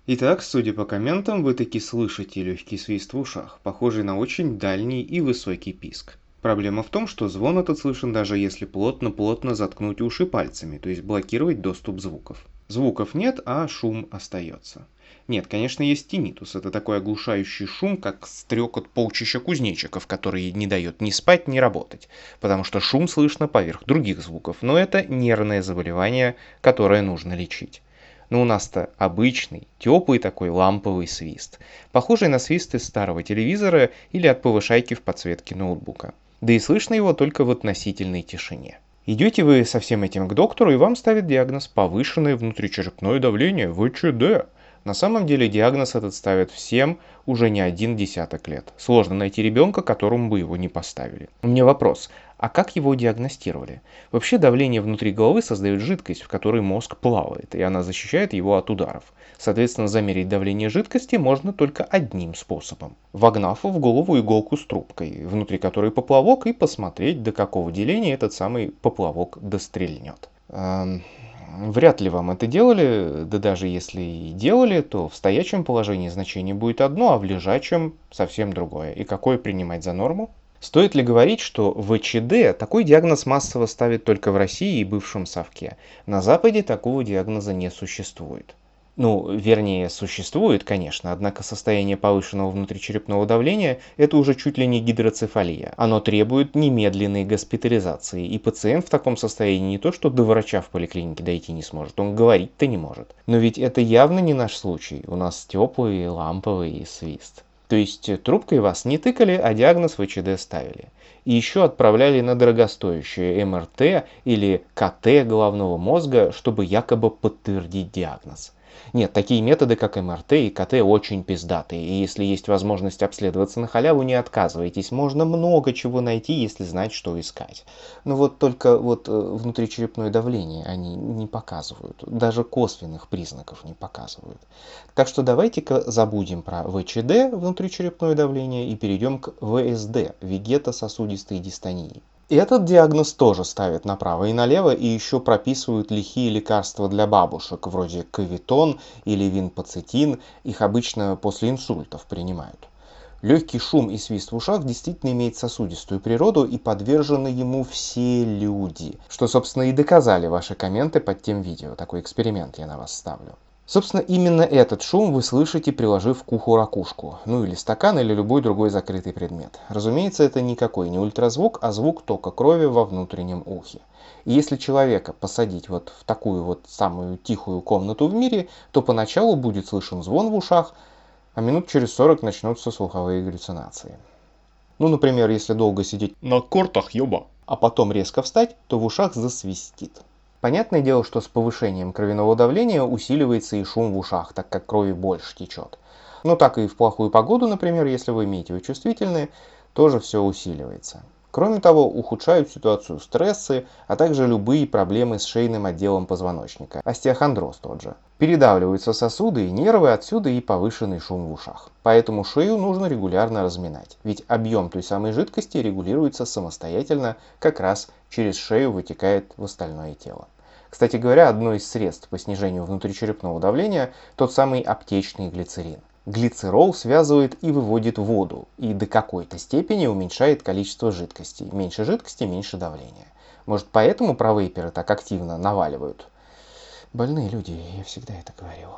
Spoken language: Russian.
Итак, судя по комментам, вы таки слышите легкий свист в ушах, похожий на очень дальний и высокий писк. Проблема в том, что звон этот слышен даже если плотно-плотно заткнуть уши пальцами, то есть блокировать доступ звуков. Звуков нет, а шум остается. Нет, конечно, есть тинитус. Это такой оглушающий шум, как стрекот полчища кузнечиков, который не дает ни спать, ни работать, потому что шум слышно поверх других звуков, но это нервное заболевание, которое нужно лечить. Но у нас-то обычный, теплый такой ламповый свист, похожий на свист из старого телевизора или от повышайки в подсветке ноутбука. Да и слышно его только в относительной тишине. Идете вы со всем этим к доктору, и вам ставят диагноз повышенное внутричерепное давление, ВЧД. На самом деле диагноз этот ставят всем уже не один десяток лет. Сложно найти ребенка, которому бы его не поставили. У меня вопрос, а как его диагностировали? Вообще давление внутри головы создает жидкость, в которой мозг плавает, и она защищает его от ударов. Соответственно, замерить давление жидкости можно только одним способом. Вогнав в голову иголку с трубкой, внутри которой поплавок, и посмотреть, до какого деления этот самый поплавок дострельнет. Вряд ли вам это делали, да даже если и делали, то в стоячем положении значение будет одно, а в лежачем совсем другое. И какое принимать за норму? Стоит ли говорить, что ВЧД такой диагноз массово ставят только в России и бывшем Совке? На Западе такого диагноза не существует. Ну, вернее, существует, конечно, однако состояние повышенного внутричерепного давления – это уже чуть ли не гидроцефалия. Оно требует немедленной госпитализации, и пациент в таком состоянии не то что до врача в поликлинике дойти не сможет, он говорить-то не может. Но ведь это явно не наш случай, у нас теплый, ламповый свист. То есть трубкой вас не тыкали, а диагноз ВЧД ставили. И еще отправляли на дорогостоящее МРТ или КТ головного мозга, чтобы якобы подтвердить диагноз. Нет, такие методы, как МРТ и КТ, очень пиздатые, и если есть возможность обследоваться на халяву, не отказывайтесь. Можно много чего найти, если знать, что искать. Но вот только внутричерепное давление они не показывают, даже косвенных признаков не показывают. Так что давайте-ка забудем про ВЧД, внутричерепное давление, и перейдем к ВСД, вегетососудистой дистонии. И этот диагноз тоже ставят направо и налево, и еще прописывают лихие лекарства для бабушек, вроде Кавитон или Винпоцетин, их обычно после инсультов принимают. Легкий шум и свист в ушах действительно имеет сосудистую природу и подвержены ему все люди, что, собственно, и доказали ваши комменты под тем видео. Такой эксперимент я на вас ставлю. Собственно, именно этот шум вы слышите, приложив к уху ракушку, ну или стакан, или любой другой закрытый предмет. Разумеется, это никакой не ультразвук, а звук тока крови во внутреннем ухе. И если человека посадить вот в такую вот самую тихую комнату в мире, то поначалу будет слышен звон в ушах, а минут через 40 начнутся слуховые галлюцинации. Ну, например, если долго сидеть на кортах, ёба, а потом резко встать, то в ушах засвистит. Понятное дело, что с повышением кровяного давления усиливается и шум в ушах, так как крови больше течет. Но так и в плохую погоду, например, если вы метеочувствительны, тоже все усиливается. Кроме того, ухудшают ситуацию стрессы, а также любые проблемы с шейным отделом позвоночника, остеохондроз тот же. Передавливаются сосуды и нервы, отсюда и повышенный шум в ушах. Поэтому шею нужно регулярно разминать, ведь объем той самой жидкости регулируется самостоятельно, как раз через шею вытекает в остальное тело. Кстати говоря, одно из средств по снижению внутричерепного давления – тот самый аптечный глицерин. Глицерол связывает и выводит воду, и до какой-то степени уменьшает количество жидкости. Меньше жидкости, меньше давления. Может, поэтому про вейперы так активно наваливают? Больные люди, я всегда это говорил.